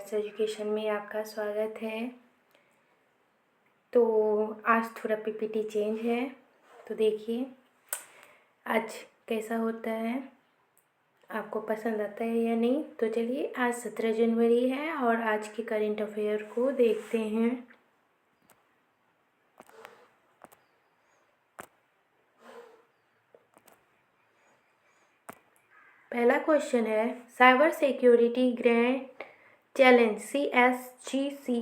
Maths education में आपका स्वागत है। तो आज थोड़ा पीपीटी चेंज है, तो देखिए आज कैसा होता है, आपको पसंद आता है या नहीं। तो चलिए, आज 17 जनवरी है और आज के करंट अफेयर को देखते हैं। पहला क्वेश्चन है, cyber security grand challenge CSGC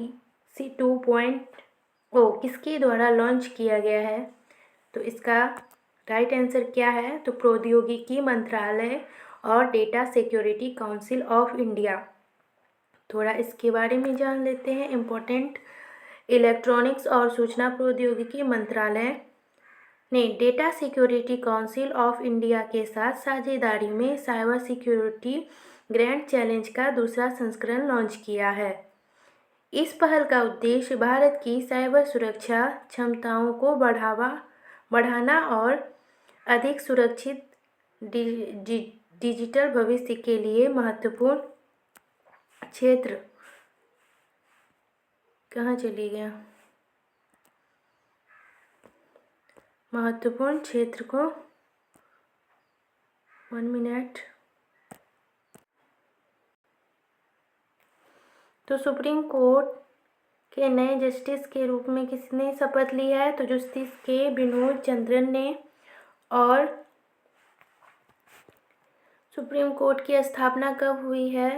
2.0 किसके द्वारा लॉन्च किया गया है। तो इसका राइट आंसर क्या है, तो प्रौद्योगिकी मंत्रालय और data security council of India. थोड़ा इसके बारे में जान लेते हैं। इम्पोर्टेंट, इलेक्ट्रॉनिक्स और सूचना प्रौद्योगिकी मंत्रालय ने data security council of India के साथ साझेदारी में साइबर सिक्योरिटी ग्रैंड चैलेंज का दूसरा संस्करण लॉन्च किया है। इस पहल का उद्देश्य भारत की साइबर सुरक्षा क्षमताओं को बढ़ाना और अधिक सुरक्षित डिजिटल भविष्य के लिए महत्वपूर्ण क्षेत्र को 1 मिनट। तो सुप्रीम कोर्ट के नए जस्टिस के रूप में किसने शपथ ली है, तो जस्टिस के विनोद चंद्रन ने। और सुप्रीम कोर्ट की स्थापना कब हुई है,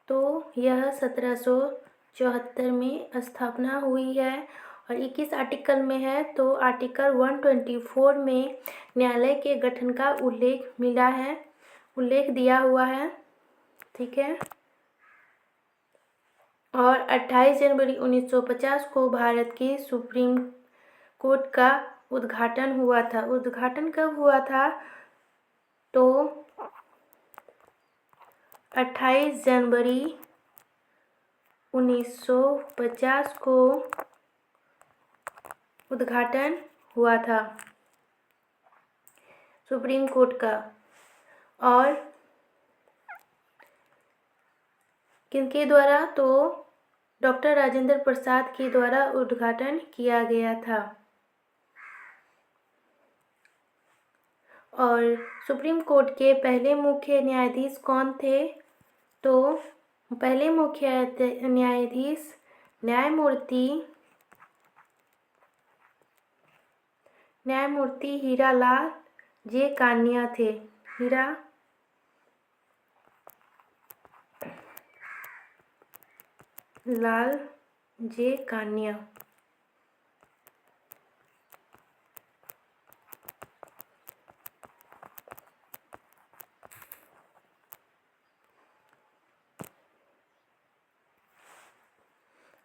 तो यह 1774 में स्थापना हुई है और 21 आर्टिकल में है। तो आर्टिकल 124 में न्यायालय के गठन का उल्लेख दिया हुआ है, ठीक है। और 28 जनवरी 1950 को भारत के सुप्रीम कोर्ट का उद्घाटन हुआ था। उद्घाटन कब हुआ था, तो 28 जनवरी 1950 को उद्घाटन हुआ था सुप्रीम कोर्ट का। और किनके द्वारा, तो डॉक्टर राजेंद्र प्रसाद के द्वारा उद्घाटन किया गया था। और सुप्रीम कोर्ट के पहले मुख्य न्यायाधीश कौन थे, तो पहले मुख्य न्यायाधीश न्यायमूर्ति हीरालाल जे कानिया थे। लाल जे कानिया।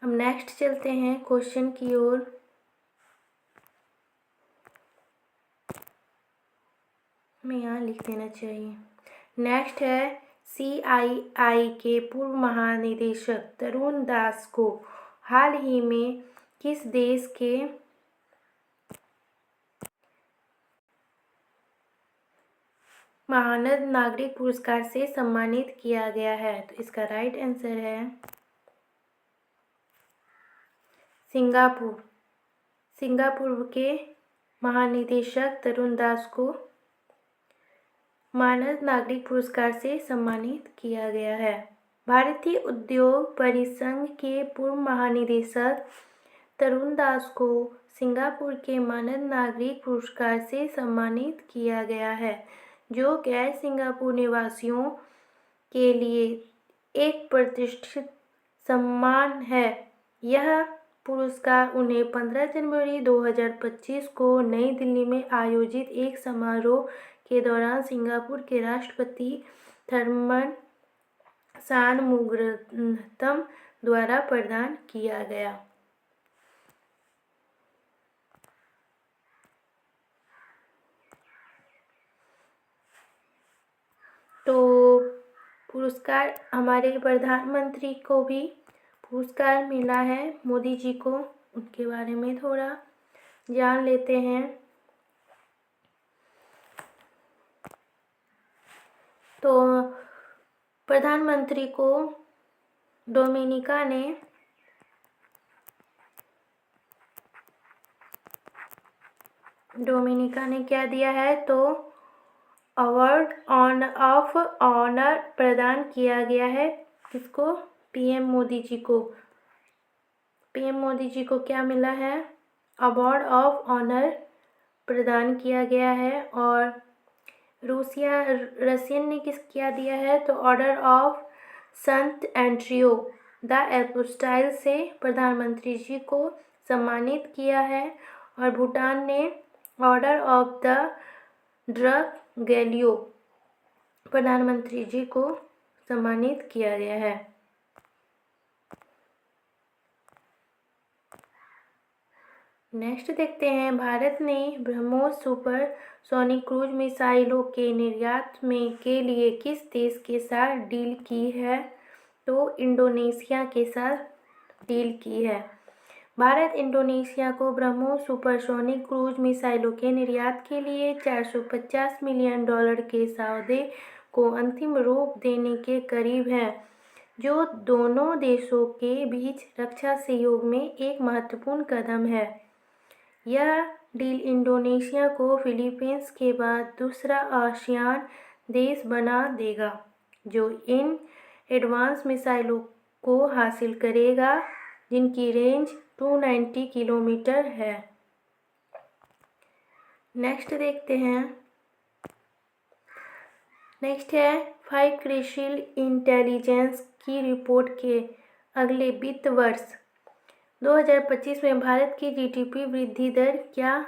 अब नेक्स्ट चलते हैं क्वेश्चन की ओर। हमें यहाँ लिख देना चाहिए। नेक्स्ट है, CII के पूर्व महानिदेशक तरुण दास को हाल ही में किस देश के महान नागरिक पुरस्कार से सम्मानित किया गया है, तो इसका राइट आंसर है सिंगापुर के महानिदेशक तरुण दास को मानद नागरिक पुरस्कार से सम्मानित किया गया है। भारतीय उद्योग परिसंघ के पूर्व महानिदेशक तरुण दास को सिंगापुर के मानद नागरिक पुरस्कार से सम्मानित किया गया है, जो गैर सिंगापुर निवासियों के लिए एक प्रतिष्ठित सम्मान है। यह पुरस्कार उन्हें 15 जनवरी 2025 को नई दिल्ली में आयोजित एक समारोह के दौरान सिंगापुर के राष्ट्रपति थर्मन शानमुगारतम द्वारा प्रदान किया गया। तो पुरस्कार हमारे प्रधानमंत्री को भी पुरस्कार मिला है, मोदी जी को। उनके बारे में थोड़ा जान लेते हैं। तो प्रधानमंत्री को डोमिनिका ने क्या दिया है, तो अवार्ड ऑफ ऑनर प्रदान किया गया है। किसको? पीएम मोदी जी को। पीएम मोदी जी को क्या मिला है? अवार्ड ऑफ ऑनर प्रदान किया गया है। और रशियन ने क्या दिया है, तो ऑर्डर ऑफ संत एंड्रियो द एपोस्टाइल से प्रधानमंत्री जी को सम्मानित किया है। और भूटान ने ऑर्डर ऑफ द ड्रग गैलियो प्रधानमंत्री जी को सम्मानित किया गया है। नेक्स्ट देखते हैं, भारत ने ब्रह्मोस सुपर सोनिक क्रूज मिसाइलों के निर्यात के लिए किस देश के साथ डील की है, तो इंडोनेशिया के साथ डील की है। भारत इंडोनेशिया को ब्रह्मोस सुपरसोनिक क्रूज मिसाइलों के निर्यात के लिए $450 मिलियन के सौदे को अंतिम रूप देने के करीब है, जो दोनों देशों के बीच रक्षा सहयोग में एक महत्वपूर्ण कदम है। यह डील इंडोनेशिया को फिलीपींस के बाद दूसरा आसियान देश बना देगा जो इन एडवांस मिसाइलों को हासिल करेगा, जिनकी रेंज 290 किलोमीटर है। नेक्स्ट देखते हैं, नेक्स्ट है 5 क्रिशियल इंटेलिजेंस की रिपोर्ट के अगले वित्त वर्ष 2025 में भारत की जीडीपी वृद्धि दर क्या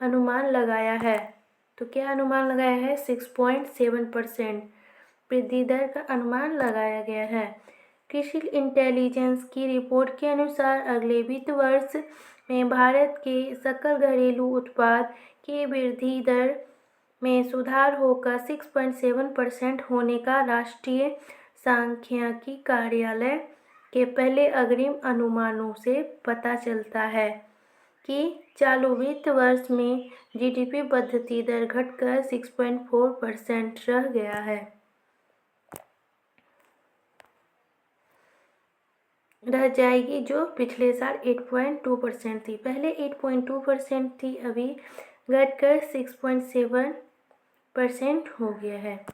अनुमान लगाया है, तो क्या अनुमान लगाया है? 6.7% वृद्धि दर का अनुमान लगाया गया है। कृषि इंटेलिजेंस की रिपोर्ट के अनुसार अगले वित्त वर्ष में भारत के सकल घरेलू उत्पाद की वृद्धि दर में सुधार होकर 6.7% होने का राष्ट्रीय सांख्यिकी कार्यालय के पहले अग्रिम अनुमानों से पता चलता है कि चालू वित्त वर्ष में जीडीपी वृद्धि दर घटकर 6.4% रह गया है, रह जाएगी, जो पिछले साल 8.2% थी। पहले 8.2% थी, अभी घटकर 6.7% हो गया है।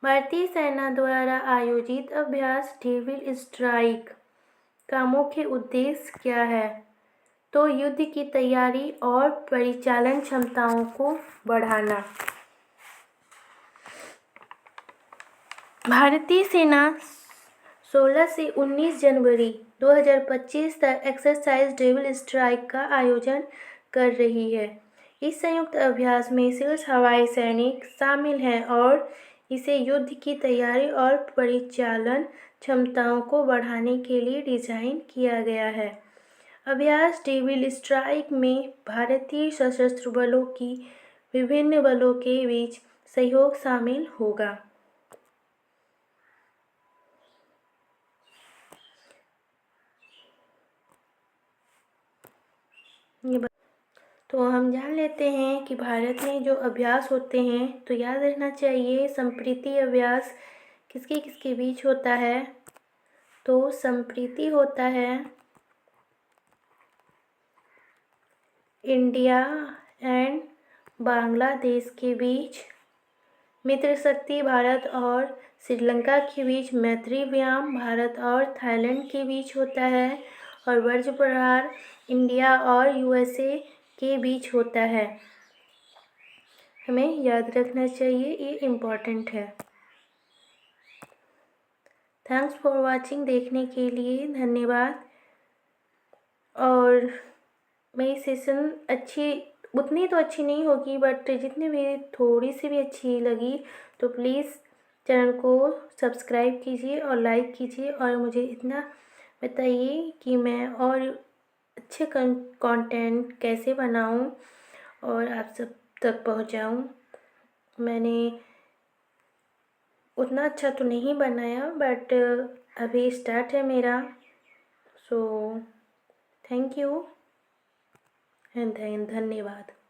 भारतीय सेना द्वारा आयोजित अभ्यास डेविल स्ट्राइक का मुख्य उद्देश्य क्या है, तो युद्ध की तैयारी और परिचालन क्षमताओं को बढ़ाना। भारतीय सेना 16 से 19 जनवरी 2025 तक एक्सरसाइज डेविल स्ट्राइक का आयोजन कर रही है। इस संयुक्त अभ्यास में शीर्ष हवाई सैनिक शामिल हैं और इसे युद्ध की तैयारी और परिचालन क्षमताओं को बढ़ाने के लिए डिज़ाइन किया गया है। अभ्यास डेविल स्ट्राइक में भारतीय सशस्त्र बलों की विभिन्न बलों के बीच सहयोग शामिल होगा। तो हम जान लेते हैं कि भारत में जो अभ्यास होते हैं, तो याद रखना चाहिए संप्रीति अभ्यास किसके किसके बीच होता है, तो संप्रीति होता है इंडिया एंड बांग्लादेश के बीच, मित्र शक्ति भारत और श्रीलंका के बीच, मैत्री व्यायाम भारत और थाईलैंड के बीच होता है, और वज्र प्रहार इंडिया और यूएसए के बीच होता है। हमें याद रखना चाहिए, ये इम्पॉर्टेंट है। थैंक्स फॉर वाचिंग, देखने के लिए धन्यवाद। और मेरी सेशन उतनी तो अच्छी नहीं होगी, बट जितनी भी थोड़ी सी भी अच्छी लगी तो प्लीज़ चैनल को सब्सक्राइब कीजिए और लाइक कीजिए, और मुझे इतना बताइए कि मैं और अच्छे कंटेंट कैसे बनाऊं और आप सब तक पहुंचाऊं। मैंने उतना अच्छा तो नहीं बनाया, बट अभी स्टार्ट है मेरा। सो थैंक यू एंड धन्यवाद।